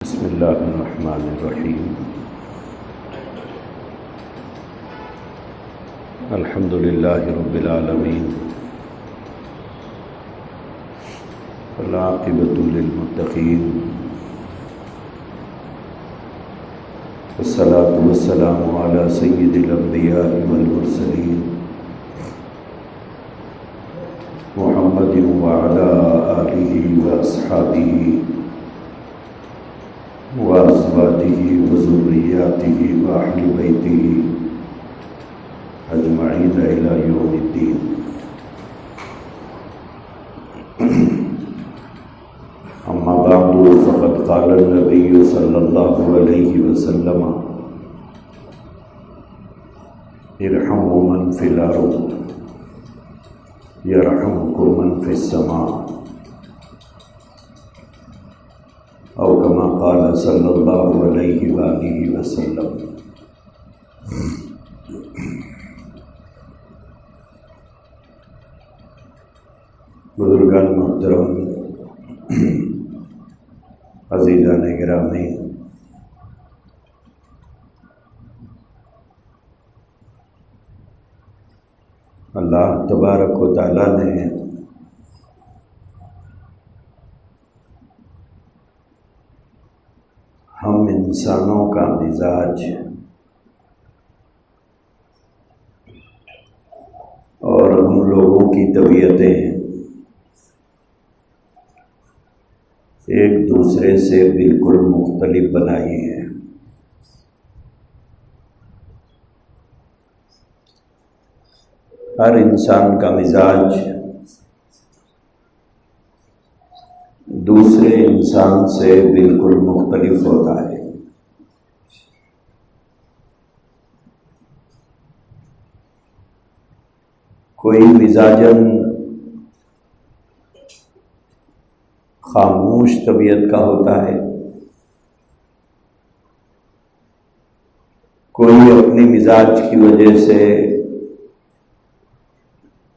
بسم اللہ الرحمن الرحیم الحمد للہ رب العالمین والعاقبۃ للمتقین والصلاة والسلام علی سید الانبیاء والمرسلین محمد وعلی آلہ واصحابہ وازواجہ وذریاتہ واہل بیتہ اجمعین الی یوم الدین۔ اما بعد فقد قال النبی صلی اللہ علیہ وسلم ارحموا من فی الارض یرحمکم من فی السماء، او کما قال صلی اللہ علیہ وآلہ وسلم۔ بزرگان محترم، عزیزان گرامی، اللہ تبارک و تعالی نے ہم انسانوں کا مزاج اور ہم لوگوں کی طبیعتیں ایک دوسرے سے بالکل مختلف بنائی ہیں۔ ہر انسان کا مزاج دوسرے انسان سے بالکل مختلف ہوتا ہے۔ کوئی مزاجاً خاموش طبیعت کا ہوتا ہے، کوئی اپنی مزاج کی وجہ سے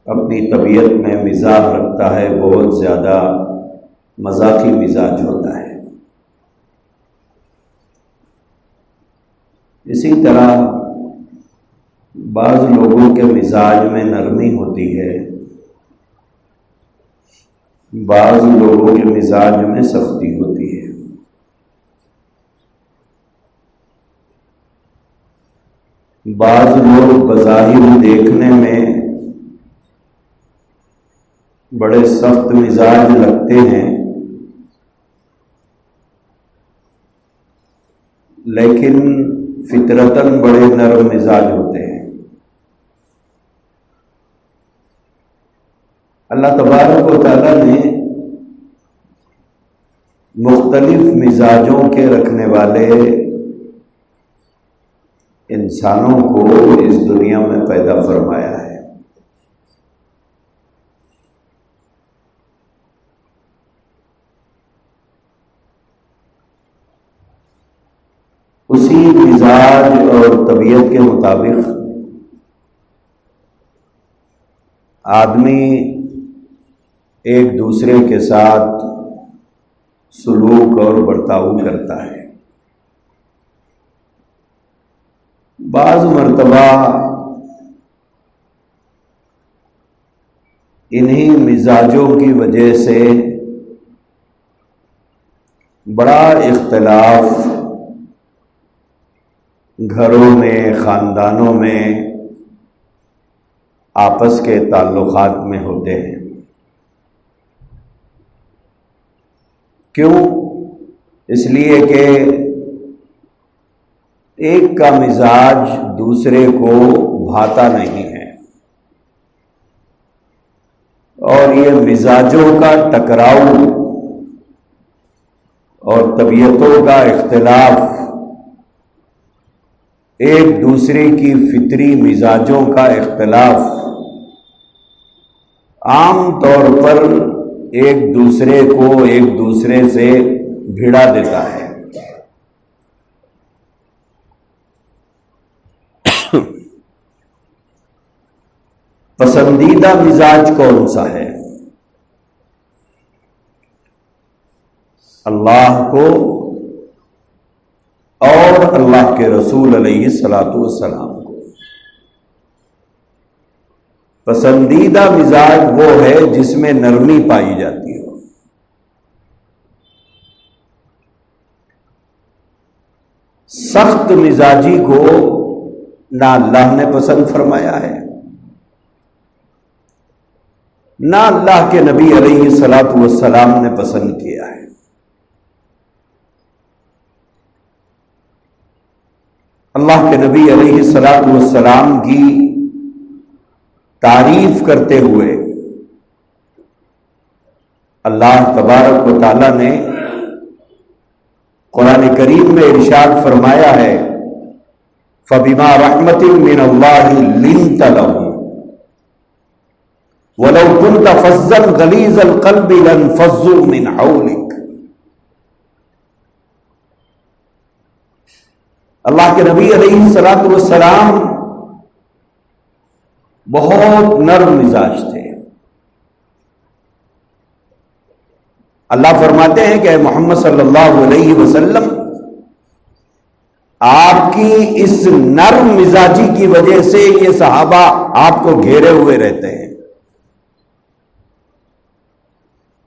اپنی طبیعت میں مزاح رکھتا ہے، بہت زیادہ مزاحی مزاج ہوتا ہے۔ اسی طرح بعض لوگوں کے مزاج میں نرمی ہوتی ہے، بعض لوگوں کے مزاج میں سختی ہوتی ہے۔ بعض لوگ بظاہر دیکھنے میں بڑے سخت مزاج لگتے ہیں، لیکن فطرتاً بڑے نرم مزاج ہوتے ہیں۔ اللہ تبارک و تعالیٰ نے مختلف مزاجوں کے رکھنے والے انسانوں کو اس دنیا میں پیدا فرمایا ہے۔ اسی مزاج اور طبیعت کے مطابق آدمی ایک دوسرے کے ساتھ سلوک اور برتاؤ کرتا ہے۔ بعض مرتبہ انہی مزاجوں کی وجہ سے بڑا اختلاف گھروں میں، خاندانوں میں، آپس کے تعلقات میں ہوتے ہیں۔ کیوں؟ اس لیے کہ ایک کا مزاج دوسرے کو بھاتا نہیں ہے، اور یہ مزاجوں کا ٹکراؤ اور طبیعتوں کا اختلاف ایک دوسرے کی فطری مزاجوں کا اختلاف عام طور پر ایک دوسرے کو ایک دوسرے سے بھڑا دیتا ہے۔ پسندیدہ مزاج کون سا ہے؟ اللہ کو اور اللہ کے رسول علیہ الصلوۃ والسلام کو۔ پسندیدہ مزاج وہ ہے جس میں نرمی پائی جاتی ہو۔ سخت مزاجی کو نہ اللہ نے پسند فرمایا ہے، نہ اللہ کے نبی علیہ الصلوۃ والسلام نے پسند کیا ہے۔ اللہ کے نبی علیہ الصلوۃ والسلام کی تعریف کرتے ہوئے اللہ تبارک و تعالی نے قرآن کریم میں ارشاد فرمایا ہے، فَبِمَا رَحْمَةٍ مِّنَ اللَّهِ لِنْتَ لَهُمْ وَلَوْ كُنْتَ فَظًّا غَلِيظَ الْقَلْبِ لَانفَضُّوا مِنْ حَوْلِكَ۔ اللہ کے نبی علیہ الصلوۃ والسلام بہت نرم مزاج تھے۔ اللہ فرماتے ہیں کہ اے محمد صلی اللہ علیہ وسلم، آپ کی اس نرم مزاجی کی وجہ سے یہ صحابہ آپ کو گھیرے ہوئے رہتے ہیں۔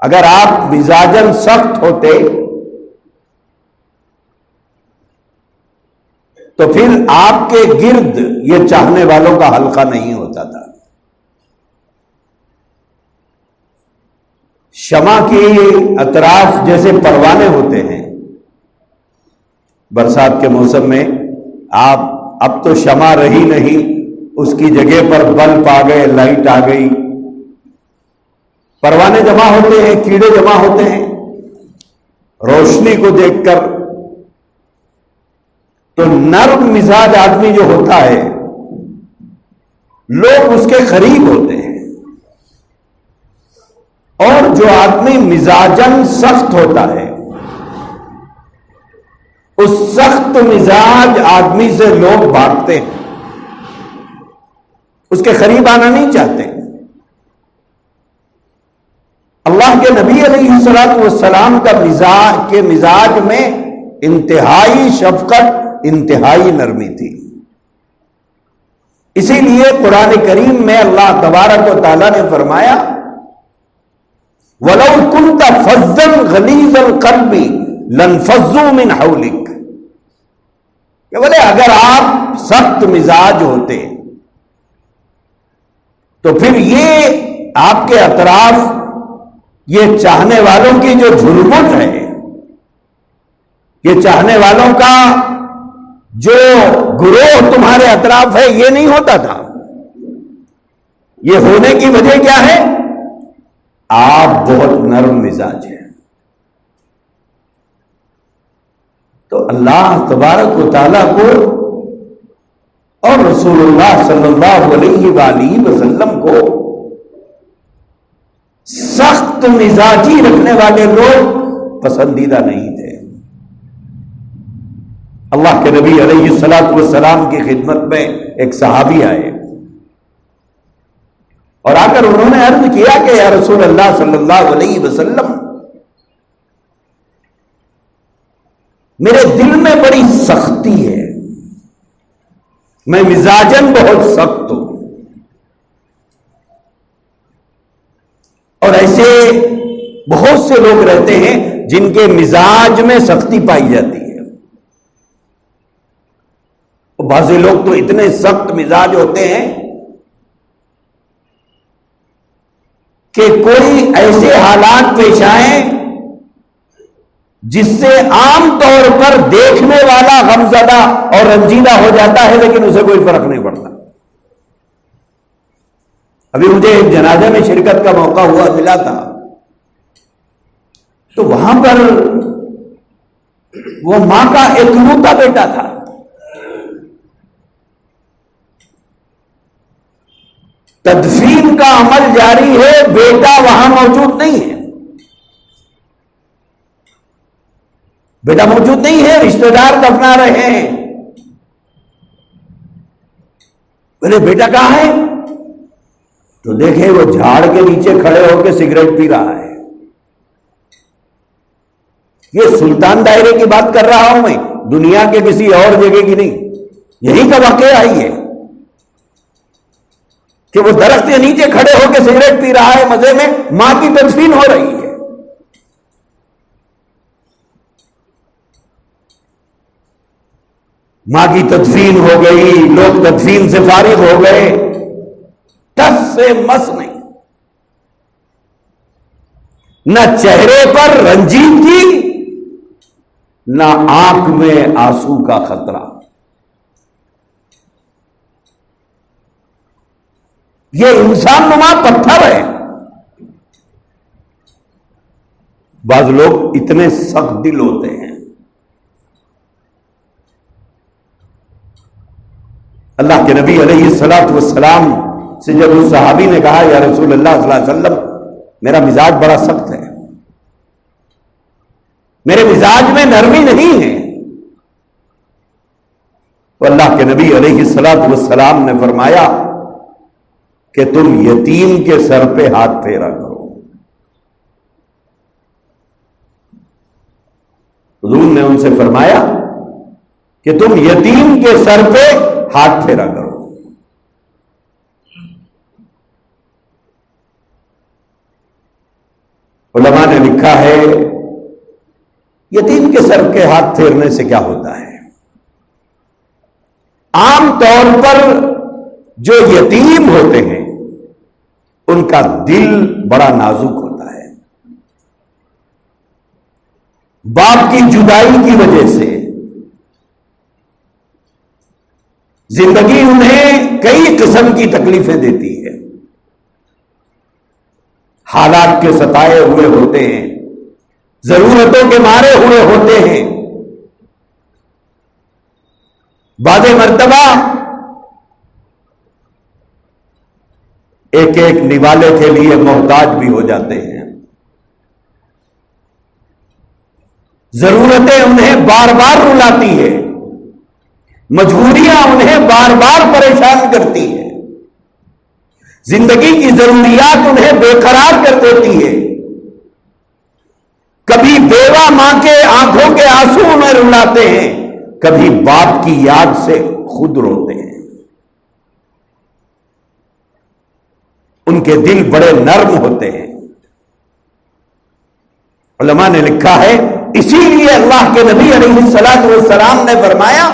اگر آپ مزاجن سخت ہوتے تو پھر آپ کے گرد یہ چاہنے والوں کا حلقہ نہیں ہوتا تھا۔ شمع کے اطراف جیسے پروانے ہوتے ہیں، برسات کے موسم میں آپ اب تو شمع رہی نہیں، اس کی جگہ پر بلب آ گئے، لائٹ آ گئی، پروانے جمع ہوتے ہیں، کیڑے جمع ہوتے ہیں روشنی کو دیکھ کر۔ تو نرم مزاج آدمی جو ہوتا ہے لوگ اس کے قریب ہوتے ہیں، اور جو آدمی مزاجن سخت ہوتا ہے اس سخت مزاج آدمی سے لوگ بھاگتے ہیں، اس کے قریب آنا نہیں چاہتے۔ اللہ کے نبی علیہ الصلوۃ والسلام کا مزاج میں انتہائی شفقت، انتہائی نرمی تھی۔ اسی لیے قرآن کریم میں اللہ تبارک و تعالیٰ نے فرمایا، وَلَوْ كُنْتَ فَظًّا غَلِيظَ الْقَلْبِ لَانفَضُّوا مِنْ حَوْلِكَ، کہ بولے اگر آپ سخت مزاج ہوتے تو پھر یہ آپ کے اطراف یہ چاہنے والوں کی جو جھلمٹ ہے، یہ چاہنے والوں کا جو گروہ تمہارے اطراف ہے، یہ نہیں ہوتا تھا۔ یہ ہونے کی وجہ کیا ہے؟ آپ بہت نرم مزاج ہیں۔ تو اللہ تبارک و تعالیٰ کو اور رسول اللہ صلی اللہ علیہ وآلہ وسلم کو سخت مزاجی رکھنے والے لوگ پسندیدہ نہیں تھے۔ اللہ کے نبی علیہ الصلوۃ والسلام کی خدمت میں ایک صحابی آئے اور آ کر انہوں نے عرض کیا کہ یا رسول اللہ صلی اللہ علیہ وسلم، میرے دل میں بڑی سختی ہے، میں مزاجن بہت سخت ہوں، اور ایسے بہت سے لوگ رہتے ہیں جن کے مزاج میں سختی پائی جاتی ہے۔ بعض لوگ تو اتنے سخت مزاج ہوتے ہیں کہ کوئی ایسے حالات پیش آئیں جس سے عام طور پر دیکھنے والا غمزدہ اور رنجیدہ ہو جاتا ہے، لیکن اسے کوئی فرق نہیں پڑتا۔ ابھی مجھے ایک جنازے میں شرکت کا موقع ملا تھا، تو وہاں پر وہ ماں کا اکلوتا بیٹا تھا، تدفین کا عمل جاری ہے، بیٹا وہاں موجود نہیں ہے، بیٹا موجود نہیں ہے، رشتہ دار دفنا رہے ہیں۔ بولے بیٹا کہاں ہے؟ تو دیکھے وہ جھاڑ کے نیچے کھڑے ہو کے سگریٹ پی رہا ہے۔ یہ سلطان دائرے کی بات کر رہا ہوں میں، دنیا کے کسی اور جگہ کی نہیں، یہی کا واقعہ ہی ہے کہ وہ درخت کے نیچے کھڑے ہو کے سگریٹ پی رہا ہے مزے میں، ماں کی تدفین ہو رہی ہے۔ ماں کی تدفین ہو گئی، لوگ تدفین سے فارغ ہو گئے، ٹس سے مس نہیں، نہ چہرے پر رنجیدگی نہ آنکھ میں آنسو کا خطرہ۔ یہ انسان نما پتھر ہے۔ بعض لوگ اتنے سخت دل ہوتے ہیں، اللہ کے نبی علیہ الصلوۃ والسلام سے جب اس صحابی نے کہا یا رسول اللہ صلی اللہ علیہ وسلم میرا مزاج بڑا سخت ہے، میرے مزاج میں نرمی نہیں ہے، تو اللہ کے نبی علیہ الصلوۃ والسلام نے فرمایا کہ تم یتیم کے سر پہ ہاتھ پھیرا کرو۔ حضور نے ان سے فرمایا کہ تم یتیم کے سر پہ ہاتھ پھیرا کرو۔ علماء نے لکھا ہے یتیم کے سر کے ہاتھ پھیرنے سے کیا ہوتا ہے؟ عام طور پر جو یتیم ہوتے ہیں ان کا دل بڑا نازک ہوتا ہے، باپ کی جدائی کی وجہ سے زندگی انہیں کئی قسم کی تکلیفیں دیتی ہے، حالات کے ستائے ہوئے ہوتے ہیں، ضرورتوں کے مارے ہوئے ہوتے ہیں، بعض مرتبہ ایک ایک نوالے کے لیے محتاج بھی ہو جاتے ہیں، ضرورتیں انہیں بار بار رلاتی ہے، مجبوریاں انہیں بار بار پریشان کرتی ہے، زندگی کی ضروریات انہیں بے قرار کر دیتی ہے، کبھی بیوہ ماں کے آنکھوں کے آنسو انہیں رلاتے ہیں، کبھی باپ کی یاد سے خود روتے ہیں، ان کے دل بڑے نرم ہوتے ہیں۔ علماء نے لکھا ہے اسی لیے اللہ کے نبی علیہ الصلوۃ والسلام نے فرمایا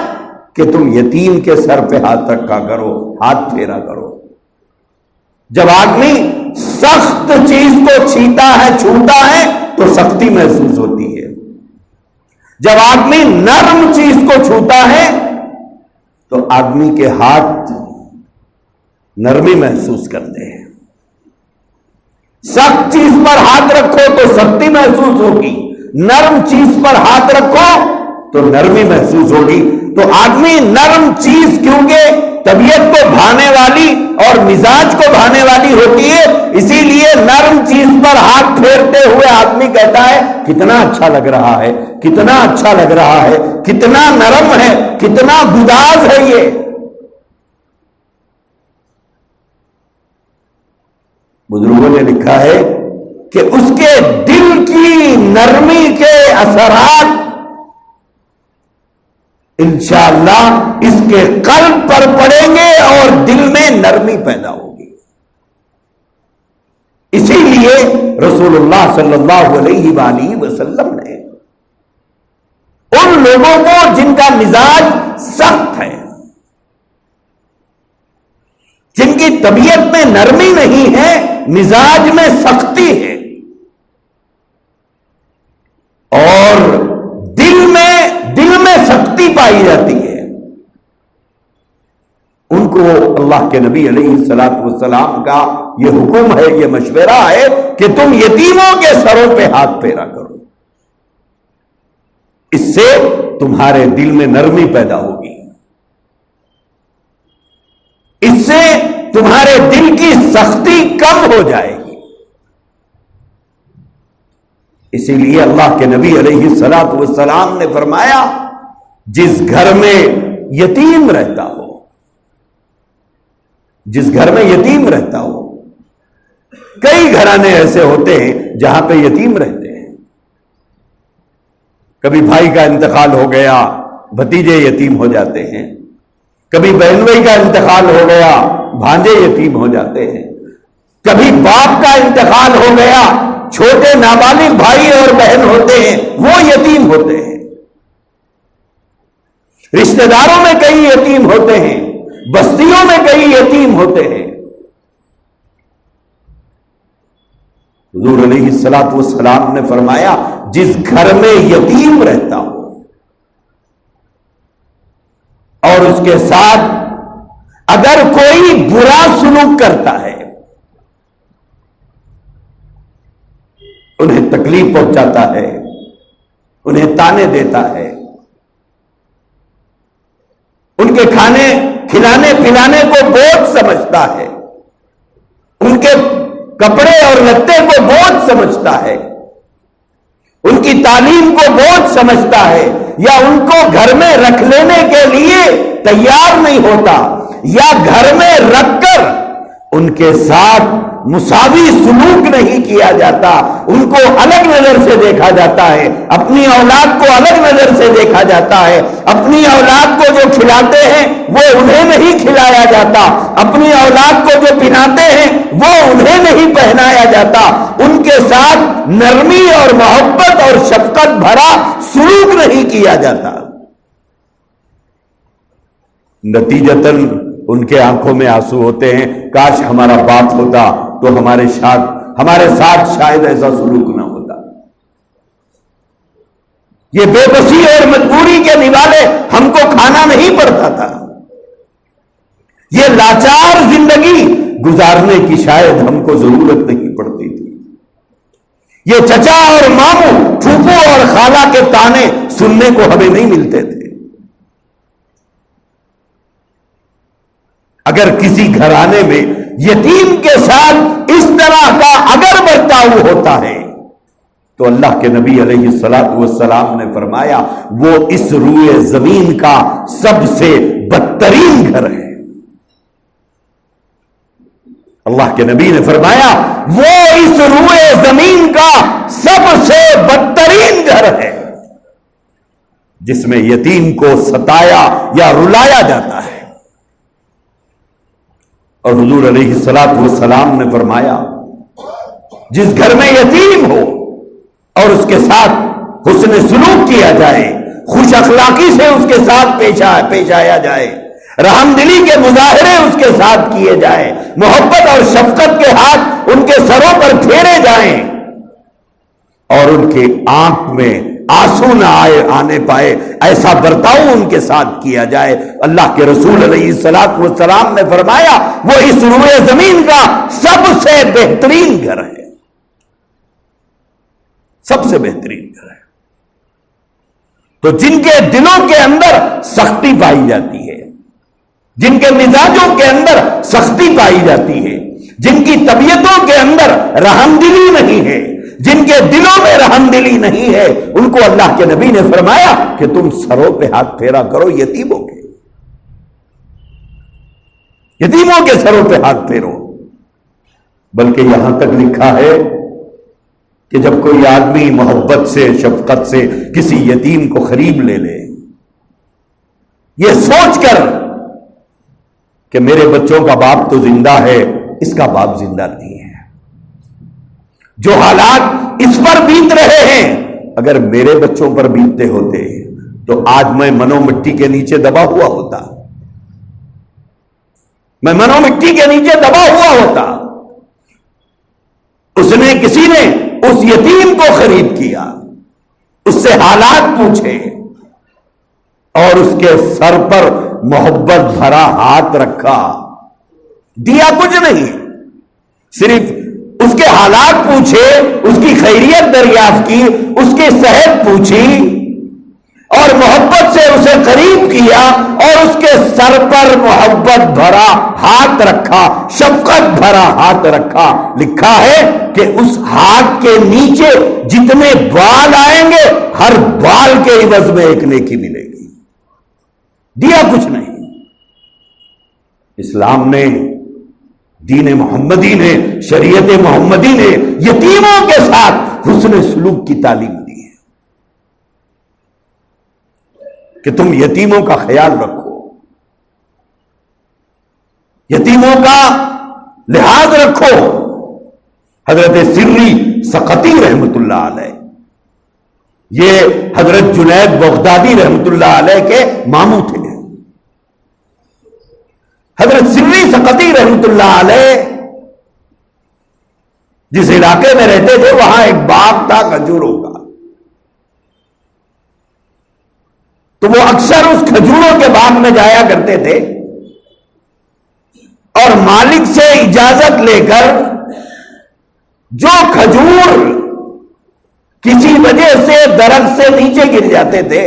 کہ تم یتیم کے سر پہ ہاتھ رکھا کرو، ہاتھ پھیرا کرو۔ جب آدمی سخت چیز کو چھیتا ہے، چھوتا ہے تو سختی محسوس ہوتی ہے، جب آدمی نرم چیز کو چھوتا ہے تو آدمی کے ہاتھ نرمی محسوس کرتے ہیں۔ سخت چیز پر ہاتھ رکھو تو سختی محسوس ہوگی، نرم چیز پر ہاتھ رکھو تو نرمی محسوس ہوگی۔ تو آدمی نرم چیز کیونکہ طبیعت کو بھانے والی اور مزاج کو بھانے والی ہوتی ہے، اسی لیے نرم چیز پر ہاتھ پھیرتے ہوئے آدمی کہتا ہے کتنا اچھا لگ رہا ہے، کتنا اچھا لگ رہا ہے، کتنا نرم ہے، کتنا گداز ہے یہ۔ بزرگوں نے لکھا ہے کہ اس کے دل کی نرمی کے اثرات انشاءاللہ اس کے قلب پر پڑیں گے اور دل میں نرمی پیدا ہوگی۔ اسی لیے رسول اللہ صلی اللہ علیہ وآلہ وسلم نے ان لوگوں کو جن کا مزاج سخت ہے، جن کی طبیعت میں نرمی نہیں ہے، مزاج میں سختی ہے اور دل میں سختی پائی جاتی ہے، ان کو اللہ کے نبی علیہ الصلوۃ والسلام کا یہ حکم ہے، یہ مشورہ ہے کہ تم یتیموں کے سروں پہ ہاتھ پھیرا کرو، اس سے تمہارے دل میں نرمی پیدا ہوگی، اس سے تمہارے دل کی سختی کم ہو جائے گی۔ اسی لیے اللہ کے نبی علیہ الصلوۃ والسلام نے فرمایا جس گھر میں یتیم رہتا ہو، جس گھر میں یتیم رہتا ہو، کئی گھرانے ایسے ہوتے ہیں جہاں پہ یتیم رہتے ہیں، کبھی بھائی کا انتقال ہو گیا، بھتیجے یتیم ہو جاتے ہیں، کبھی بہن بھائی کا انتقال ہو گیا بھانجے یتیم ہو جاتے ہیں، کبھی باپ کا انتقال ہو گیا چھوٹے نابالغ بھائی اور بہن ہوتے ہیں وہ یتیم ہوتے ہیں، رشتہ داروں میں کئی یتیم ہوتے ہیں، بستیوں میں کئی یتیم ہوتے ہیں۔ حضور علیہ الصلوۃ والسلام نے فرمایا جس گھر میں یتیم رہتا ہو اور اس کے ساتھ اگر کوئی برا سلوک کرتا ہے، انہیں تکلیف پہنچاتا ہے، انہیں تانے دیتا ہے، ان کے کھانے کھلانے پلانے کو بوجھ سمجھتا ہے، ان کے کپڑے اور لتے کو بوجھ سمجھتا ہے، ان کی تعلیم کو بوجھ سمجھتا ہے، یا ان کو گھر میں رکھ لینے کے لیے تیار نہیں ہوتا، یا گھر میں رکھ کر ان کے ساتھ مساوی سلوک نہیں کیا جاتا، ان کو الگ نظر سے دیکھا جاتا ہے، اپنی اولاد کو الگ نظر سے دیکھا جاتا ہے، اپنی اولاد کو جو کھلاتے ہیں وہ انہیں نہیں کھلایا جاتا، اپنی اولاد کو جو پہناتے ہیں وہ انہیں نہیں پہنایا جاتا، ان کے ساتھ نرمی اور محبت اور شفقت بھرا سلوک نہیں کیا جاتا، نتیجتاً ان کے آنکھوں میں آنسو ہوتے ہیں، کاش ہمارا باپ ہوتا تو ہمارے ساتھ شاید ایسا سلوک نہ ہوتا۔ یہ بے بسی اور مجبوری کے نوالے ہم کو کھانا نہیں پڑتا تھا، یہ لاچار زندگی گزارنے کی شاید ہم کو ضرورت نہیں پڑتی تھی، یہ چچا اور ماموں پھوپھو اور خالہ کے تانے سننے کو ہمیں نہیں ملتے تھے۔ اگر کسی گھرانے میں یتیم کے ساتھ اس طرح کا اگر برتاؤ ہوتا ہے تو اللہ کے نبی علیہ الصلوۃ والسلام نے فرمایا وہ اس روئے زمین کا سب سے بدترین گھر ہے۔ اللہ کے نبی نے فرمایا وہ اس روئے زمین کا سب سے بدترین گھر ہے جس میں یتیم کو ستایا یا رلایا جاتا ہے۔ اور حضور علیہ الصلوۃ والسلام نے فرمایا جس گھر میں یتیم ہو اور اس کے ساتھ حسن سلوک کیا جائے، خوش اخلاقی سے اس کے ساتھ پیش آیا جائے، رحم دلی کے مظاہرے اس کے ساتھ کیے جائیں، محبت اور شفقت کے ہاتھ ان کے سروں پر پھیرے جائیں اور ان کے آنکھ میں آنسو نہ آنے پائے، ایسا برتاؤ ان کے ساتھ کیا جائے، اللہ کے رسول علیہ الصلوۃ والسلام نے فرمایا وہ اس روئے زمین کا سب سے بہترین گھر ہے، سب سے بہترین گھر ہے۔ تو جن کے دلوں کے اندر سختی پائی جاتی ہے، جن کے مزاجوں کے اندر سختی پائی جاتی ہے، جن کی طبیعتوں کے اندر رحم دلی نہیں ہے، جن کے دلوں میں رحم دلی نہیں ہے، ان کو اللہ کے نبی نے فرمایا کہ تم سروں پہ ہاتھ پھیرا کرو یتیموں کے سروں پہ ہاتھ پھیرو۔ بلکہ یہاں تک لکھا ہے کہ جب کوئی آدمی محبت سے شفقت سے کسی یتیم کو قریب لے لے، یہ سوچ کر کہ میرے بچوں کا باپ تو زندہ ہے، اس کا باپ زندہ نہیں ہے، جو حالات اس پر بیت رہے ہیں اگر میرے بچوں پر بیتتے ہوتے تو آج میں منو مٹی کے نیچے دبا ہوا ہوتا، میں منو مٹی کے نیچے دبا ہوا ہوتا۔ کسی نے اس یتیم کو خرید کیا، اس سے حالات پوچھے اور اس کے سر پر محبت بھرا ہاتھ رکھا، دیا کچھ نہیں، صرف اس کے حالات پوچھے، اس کی خیریت دریافت کی، اس کی صحت پوچھی اور محبت سے اسے قریب کیا اور اس کے سر پر محبت بھرا ہاتھ رکھا، شفقت بھرا ہاتھ رکھا۔ لکھا ہے کہ اس ہاتھ کے نیچے جتنے بال آئیں گے ہر بال کے عوض میں ایک نیکی ملے گی، دیا کچھ نہیں۔ اسلام نے، دین محمدی نے، شریعت محمدی نے یتیموں کے ساتھ حسن سلوک کی تعلیم دی ہے۔ کہ تم یتیموں کا خیال رکھو، یتیموں کا لحاظ رکھو۔ حضرت سری سقطی رحمت اللہ علیہ، یہ حضرت جنید بغدادی رحمت اللہ علیہ کے ماموں تھے۔ حضرت سری سقطی رحمت اللہ علیہ جس علاقے میں رہتے تھے وہاں ایک باغ تھا کھجوروں کا، تو وہ اکثر اس کھجوروں کے باغ میں جایا کرتے تھے اور مالک سے اجازت لے کر جو کھجور کسی وجہ سے درخت سے نیچے گر جاتے تھے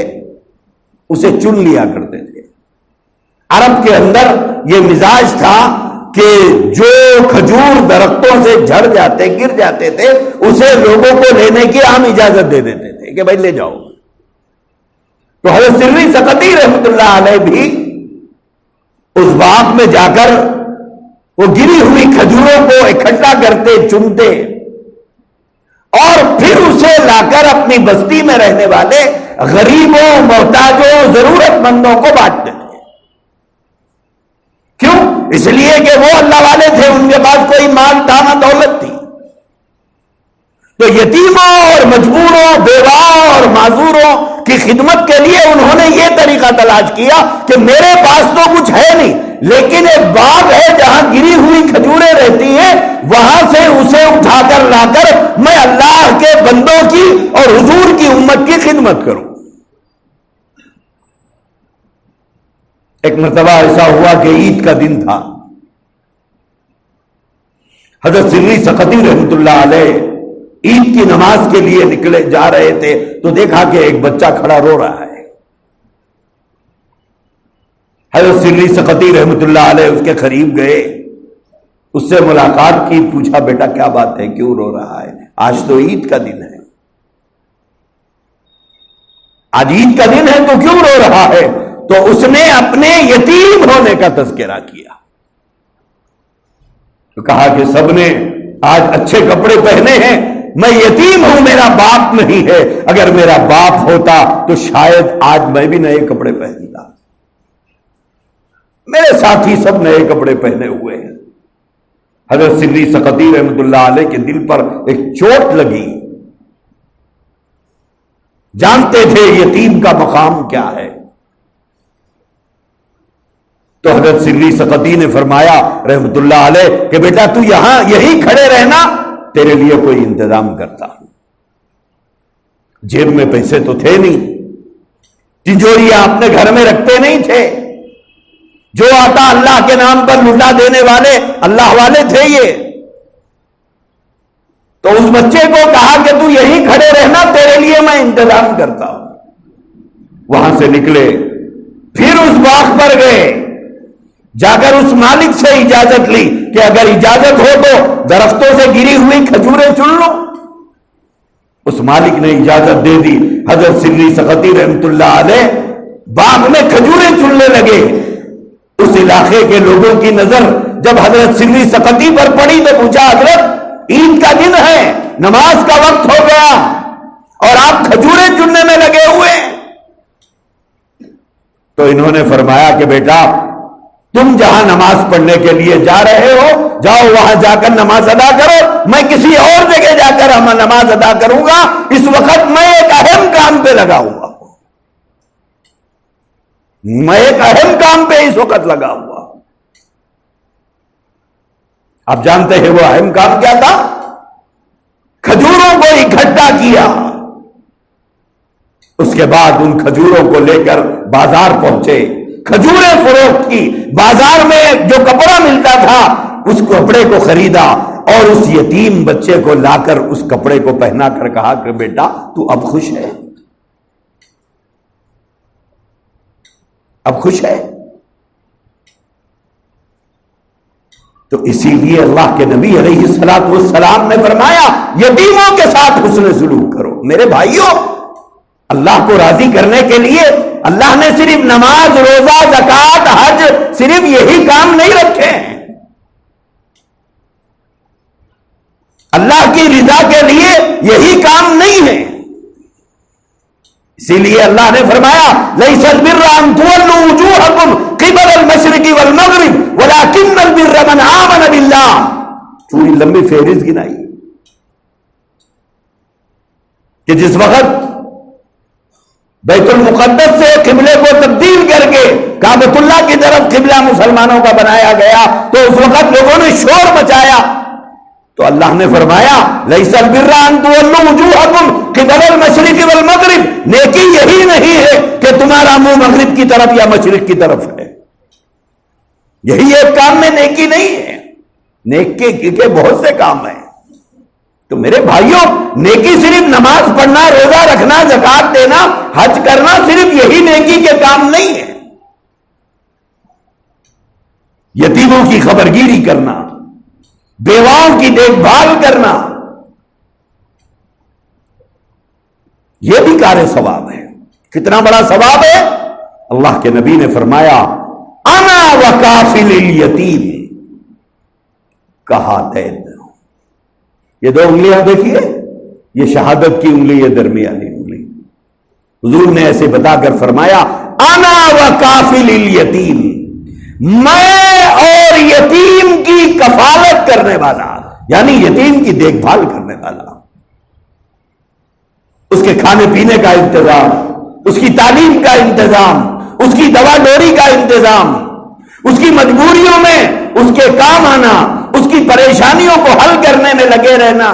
اسے چن لیا کرتے تھے۔ عرب کے اندر یہ مزاج تھا کہ جو کھجور درختوں سے جھڑ جاتے گر جاتے تھے اسے لوگوں کو لینے کی عام اجازت دے دیتے تھے کہ بھائی لے جاؤ۔ تو حضرت سری سقطی رحمت اللہ علیہ بھی اس باغ میں جا کر وہ گری ہوئی کھجوروں کو اکٹھا کرتے، چنتے اور پھر اسے لا کر اپنی بستی میں رہنے والے غریبوں، محتاجوں، ضرورت مندوں کو بانٹتے تھے۔ کیوں؟ اس لیے کہ وہ اللہ والے تھے، ان کے پاس کوئی مال تھا نہ دولت تھی، تو یتیموں اور مجبوروں، بیواؤں اور معذوروں کی خدمت کے لیے انہوں نے یہ طریقہ تلاش کیا کہ میرے پاس تو کچھ ہے نہیں، لیکن ایک باغ ہے جہاں گری ہوئی کھجوریں رہتی ہیں، وہاں سے اسے اٹھا کر لا کر میں اللہ کے بندوں کی اور حضور کی امت کی خدمت کروں۔ ایک مرتبہ ایسا ہوا کہ عید کا دن تھا، حضرت سری سقطی رحمت اللہ علیہ عید کی نماز کے لیے نکلے جا رہے تھے تو دیکھا کہ ایک بچہ کھڑا رو رہا ہے۔ حضرت سری سقطی رحمت اللہ علیہ اس کے قریب گئے، اس سے ملاقات کی، پوچھا بیٹا کیا بات ہے، کیوں رو رہا ہے؟ آج تو عید کا دن ہے، آج عید کا دن ہے تو کیوں رو رہا ہے؟ تو اس نے اپنے یتیم ہونے کا تذکرہ کیا، تو کہا کہ سب نے آج اچھے کپڑے پہنے ہیں، میں یتیم ہوں، میرا باپ نہیں ہے، اگر میرا باپ ہوتا تو شاید آج میں بھی نئے کپڑے پہنتا۔ میرے ساتھی سب نئے کپڑے پہنے ہوئے ہیں۔ حضرت سری سقطی رحمت اللہ علیہ کے دل پر ایک چوٹ لگی، جانتے تھے یتیم کا مقام کیا ہے۔ تو حضرت سری سقطی نے فرمایا رحمت اللہ علیہ کہ بیٹا تو یہاں یہی کھڑے رہنا، تیرے لیے کوئی انتظام کرتا ہوں۔ جیب میں پیسے تو تھے نہیں، تجوریاں اپنے گھر میں رکھتے نہیں تھے، جو آتا اللہ کے نام پر لٹا دینے والے اللہ والے تھے یہ۔ تو اس بچے کو کہا کہ تو یہی کھڑے رہنا، تیرے لیے میں انتظام کرتا ہوں۔ وہاں سے نکلے، پھر اس باغ پر گئے، جا کر اس مالک سے اجازت لی کہ اگر اجازت ہو تو درختوں سے گری ہوئی کھجوریں چن لو۔ اس مالک نے اجازت دے دی۔ حضرت سری سقطی رحمت اللہ علیہ باغ میں کھجوریں چننے لگے۔ اس علاقے کے لوگوں کی نظر جب حضرت سری سقطی پر پڑی تو پوچھا حضرت عید کا دن ہے، نماز کا وقت ہو گیا اور آپ کھجوریں چننے میں لگے ہوئے۔ تو انہوں نے فرمایا کہ بیٹا تم جہاں نماز پڑھنے کے لیے جا رہے ہو جاؤ، وہاں جا کر نماز ادا کرو، میں کسی اور جگہ جا کر نماز ادا کروں گا، اس وقت میں ایک اہم کام پہ لگا ہوا ہوں، میں ایک اہم کام پہ اس وقت لگا ہوا ہوں۔ آپ جانتے ہیں وہ اہم کام کیا تھا؟ کھجوروں کو اکٹھا کیا، اس کے بعد ان کھجوروں کو لے کر بازار پہنچے، کھجوریں فروخت کی، بازار میں جو کپڑا ملتا تھا اس کپڑے کو خریدا اور اس یتیم بچے کو لا کر اس کپڑے کو پہنا کر کہا کہ بیٹا تو اب خوش ہے، اب خوش ہے۔ تو اسی لیے اللہ کے نبی علیہ الصلوۃ والسلام نے فرمایا یتیموں کے ساتھ حسن سلوک کرو۔ میرے بھائیوں، اللہ کو راضی کرنے کے لیے اللہ نے صرف نماز، روزہ، زکوٰۃ، حج صرف یہی کام نہیں رکھے ہیں۔ اللہ کی رضا کے لیے یہی کام نہیں ہے، اسی لیے اللہ نے فرمایا لیس البر ان تولوا وجوهکم قبل المشرق والمغرب ولکن البر من آمن باللہ. پوری لمبی فہرست گنائی کہ جس وقت بیت المقدس سے قبلے کو تبدیل کر کے کعبۃ اللہ کی طرف قبلہ مسلمانوں کا بنایا گیا تو اس وقت لوگوں نے شور مچایا. تو اللہ نے فرمایا لیس البر ان تولوا وجوهکم قبل المشرق والمغرب. نیکی یہی نہیں ہے کہ تمہارا منہ مغرب کی طرف یا مشرق کی طرف ہے. یہی ایک کام میں نیکی نہیں ہے. نیکی کے بہت سے کام ہیں. تو میرے بھائیوں نیکی صرف نماز پڑھنا، روزہ رکھنا، زکات دینا، حج کرنا صرف یہی نیکی کے کام نہیں ہے. یتیموں کی خبرگیری کرنا، بیواؤں کی دیکھ بھال کرنا، یہ بھی کار ثواب ہے. کتنا بڑا ثواب ہے. اللہ کے نبی نے فرمایا انا وکافل الیتیم کہاتین. یہ دو انگلیاں دیکھیے، یہ شہادت کی انگلی، یہ درمیانی انگلی. حضور نے ایسے بتا کر فرمایا انا وکافل الیتیم، میں اور یتیم کی کفالت کرنے والا، یعنی یتیم کی دیکھ بھال کرنے والا، اس کے کھانے پینے کا انتظام، اس کی تعلیم کا انتظام، اس کی دوا ڈوری کا انتظام، اس کی مجبوریوں میں اس کے کام آنا، اس کی پریشانیوں کو حل کرنے میں لگے رہنا.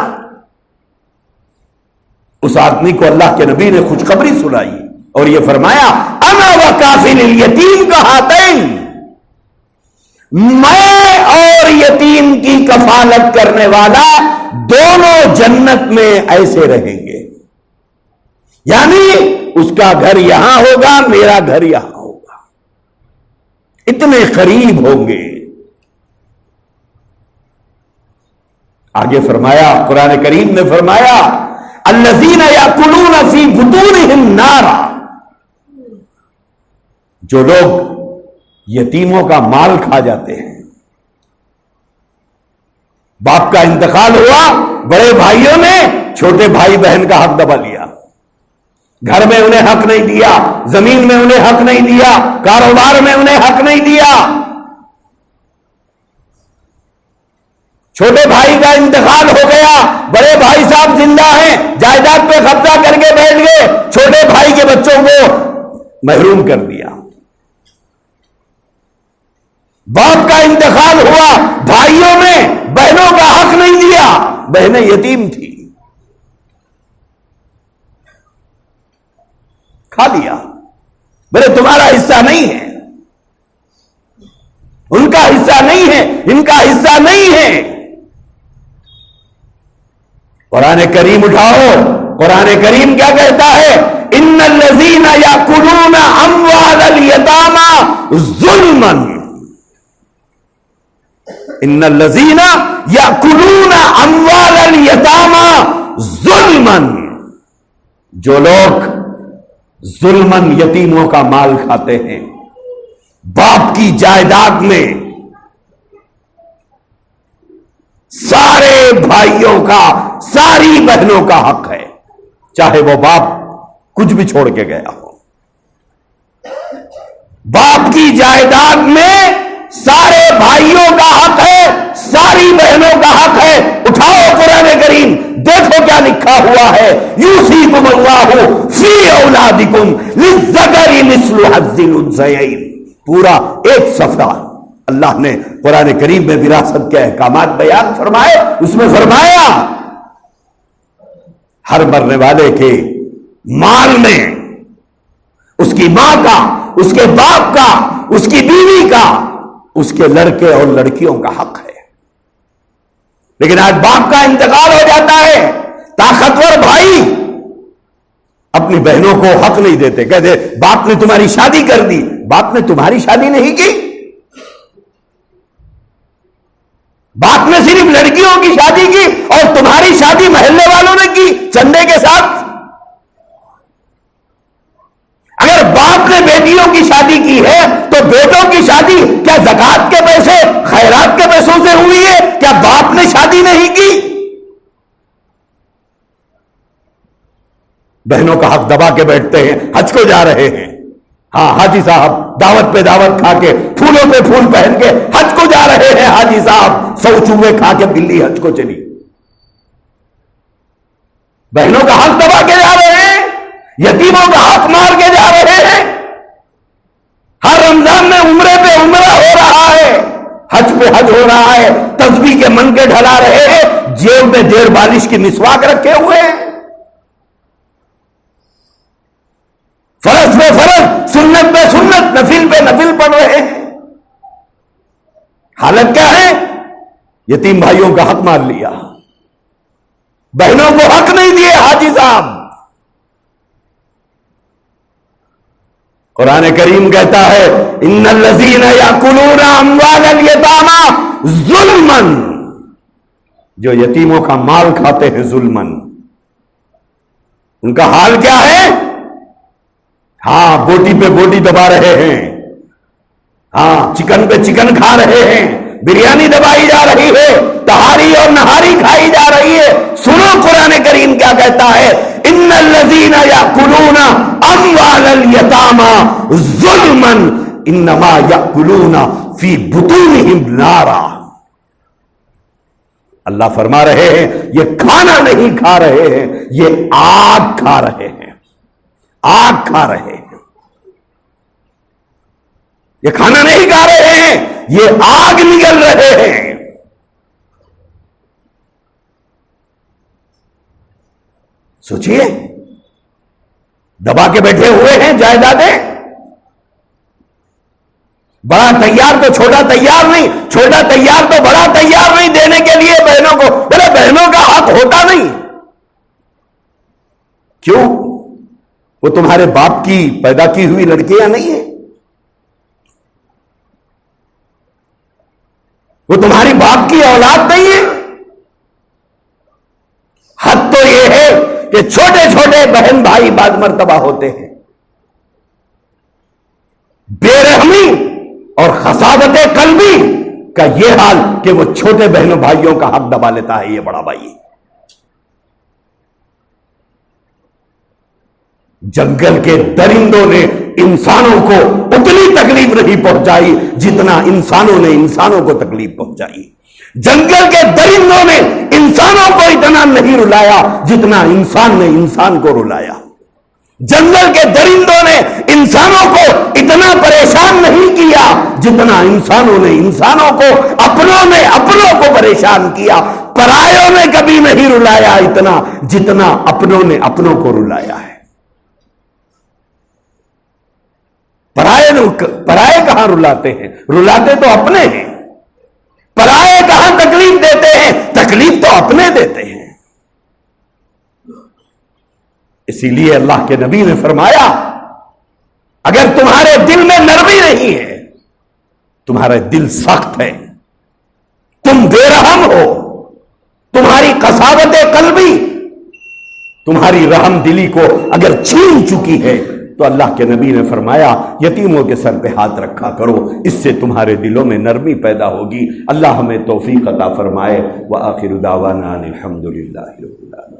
اس آدمی کو اللہ کے نبی نے خوشخبری سنائی اور یہ فرمایا انا وکافل الیتیم کہاتین، میں اور یتیم کی کفالت کرنے والا دونوں جنت میں ایسے رہیں گے. یعنی اس کا گھر یہاں ہوگا، میرا گھر یہاں ہوگا، اتنے قریب ہوں گے. آگے فرمایا قرآن کریم نے فرمایا الذین یاکلون فی بطونہم نارا، جو لوگ یتیموں کا مال کھا جاتے ہیں. باپ کا انتقال ہوا، بڑے بھائیوں نے چھوٹے بھائی بہن کا حق دبا لیا. گھر میں انہیں حق نہیں دیا، زمین میں انہیں حق نہیں دیا، کاروبار میں انہیں حق نہیں دیا. چھوٹے بھائی کا انتقال ہو گیا، بڑے بھائی صاحب زندہ ہیں، جائیداد پہ قبضہ کر کے بیٹھ گئے، چھوٹے بھائی کے بچوں کو محروم کر دیا. باپ کا انتقال ہوا، بھائیوں نے بہنوں کا حق نہیں دیا، بہنیں یتیم تھی، کھا لیا. بولے تمہارا حصہ نہیں ہے، ان کا حصہ نہیں ہے، ان کا حصہ نہیں ہے. قرآن کریم اٹھاؤ، قرآن کریم کیا کہتا ہے ان الذین یاکلون اموال الیتامی ظلما، ان الذین یاکلون اموال الیتامی ظلما، جو لوگ ظلمن یتیموں کا مال کھاتے ہیں. باپ کی جائیداد میں سارے بھائیوں کا، ساری بہنوں کا حق ہے، چاہے وہ باپ کچھ بھی چھوڑ کے گیا ہو. باپ کی جائیداد میں سارے بھائیوں کا حق ہے، ساری بہنوں کا حق ہے. اٹھاؤ قرآن کریم، دیکھو کیا لکھا ہوا ہے یوصیکم اللہ فی اولادکم للذکر مثل حظ الانثیین. پورا ایک صفحہ اللہ نے قرآن کریم میں وراثت کے احکامات بیان فرمائے. اس میں فرمایا ہر مرنے والے کے مال میں اس کی ماں کا، اس کے باپ کا، اس کی بیوی کا، اس کے لڑکے اور لڑکیوں کا حق ہے. لیکن آج باپ کا انتقال ہو جاتا ہے، طاقتور بھائی اپنی بہنوں کو حق نہیں دیتے، کہتے باپ نے تمہاری شادی کر دی. باپ نے تمہاری شادی نہیں کی، باپ نے صرف لڑکیوں کی شادی کی اور تمہاری شادی محلے والوں نے کی چندے کے ساتھ. اگر باپ نے بیٹیوں کی شادی کی ہے تو بیٹوں کی شادی کیا زکات کے پیسے، خیرات کے پیسوں سے ہوئی ہے؟ کیا باپ نے شادی نہیں کی؟ بہنوں کا حق دبا کے بیٹھتے ہیں، حج کو جا رہے ہیں، ہاں حاجی صاحب دعوت پہ دعوت کھا کے، پھولوں پہ پھول پہن کے حج کو جا رہے ہیں، حاجی صاحب 100 چوہے کھا کے بلی حج کو چلی، بہنوں کا حق دبا کے جا رہے ہیں، یتیموں کا حق مار کے جا رہے ہیں، ہر رمضان میں عمرے پہ عمرہ ہو رہا ہے، حج پہ حج ہو رہا ہے، تسبیح کے من کے ڈھلا رہے ہیں، جیب میں 1.5 بالش کی مسواک رکھے ہوئے ہیں، فرض پہ فرض، سنت پہ سنت، نفل پہ نفل پڑھ رہے ہیں، حالت کیا ہے؟ یتیم بھائیوں کا حق مار لیا، بہنوں کو حق نہیں دیے حاجی صاحب۔ قرآن کریم کہتا ہے ان الذین یاکلون اموال الیتامی ظلما، جو یتیموں کا مال کھاتے ہیں ظلما، ان کا حال کیا ہے؟ ہاں بوٹی پہ بوٹی دبا رہے ہیں، ہاں چکن پہ چکن کھا رہے ہیں، بریانی دبائی جا رہی ہے، تہاری اور نہاری کھائی جا رہی ہے۔ سنو قرآن کریم کیا کہتا ہے، ان الذین یاکلون اموال الیتامی ظلما انما یاکلون فی بطونہم نارا۔ اللہ فرما رہے ہیں یہ کھانا نہیں کھا رہے ہیں، یہ آگ کھا رہے ہیں، آگ کھا رہے ہیں، یہ کھانا نہیں کھا رہے ہیں، یہ آگ نگل رہے ہیں۔ سوچئے، دبا کے بیٹھے ہوئے ہیں جائیدادیں، بڑا تیار تو چھوٹا تیار نہیں، چھوٹا تیار تو بڑا تیار نہیں دینے کے لیے بہنوں کو، بولے بہنوں کا حق ہوتا نہیں، کیوں؟ وہ تمہارے باپ کی پیدا کی ہوئی لڑکیاں نہیں ہیں، وہ تمہاری باپ کی اولاد نہیں ہے۔ حد تو یہ ہے کہ چھوٹے چھوٹے بہن بھائی بعض مرتبہ ہوتے ہیں، بے رحمی اور خسادت قلبی کا یہ حال کہ وہ چھوٹے بہنوں بھائیوں کا حق دبا لیتا ہے یہ بڑا بھائی۔ جنگل کے درندوں نے انسانوں کو اتنی تکلیف نہیں پہنچائی جتنا انسانوں نے انسانوں کو تکلیف پہنچائی، جنگل کے درندوں نے انسانوں کو اتنا نہیں رلایا جتنا انسان نے انسان کو رلایا، جنگل کے درندوں نے انسانوں کو اتنا پریشان نہیں کیا جتنا انسانوں نے انسانوں کو، اپنوں نے اپنوں کو پریشان کیا، پرایوں نے کبھی نہیں رلایا اتنا جتنا اپنوں نے اپنوں کو رلایا ہے۔ پرائے کہاں رلاتے ہیں؟ رلاتے تو اپنے ہیں۔ پرائے کہاں تکلیف دیتے ہیں؟ تکلیف تو اپنے دیتے ہیں۔ اسی لیے اللہ کے نبی نے فرمایا اگر تمہارے دل میں نرمی نہیں ہے، تمہارا دل سخت ہے، تم بے رحم ہو، تمہاری قساوت قلبی تمہاری رحم دلی کو اگر چھین چکی ہے، تو اللہ کے نبی نے فرمایا یتیموں کے سر پہ ہاتھ رکھا کرو، اس سے تمہارے دلوں میں نرمی پیدا ہوگی۔ اللہ ہمیں توفیق عطا فرمائے۔ وآخر دعوانا الحمدللہ رب العالمین۔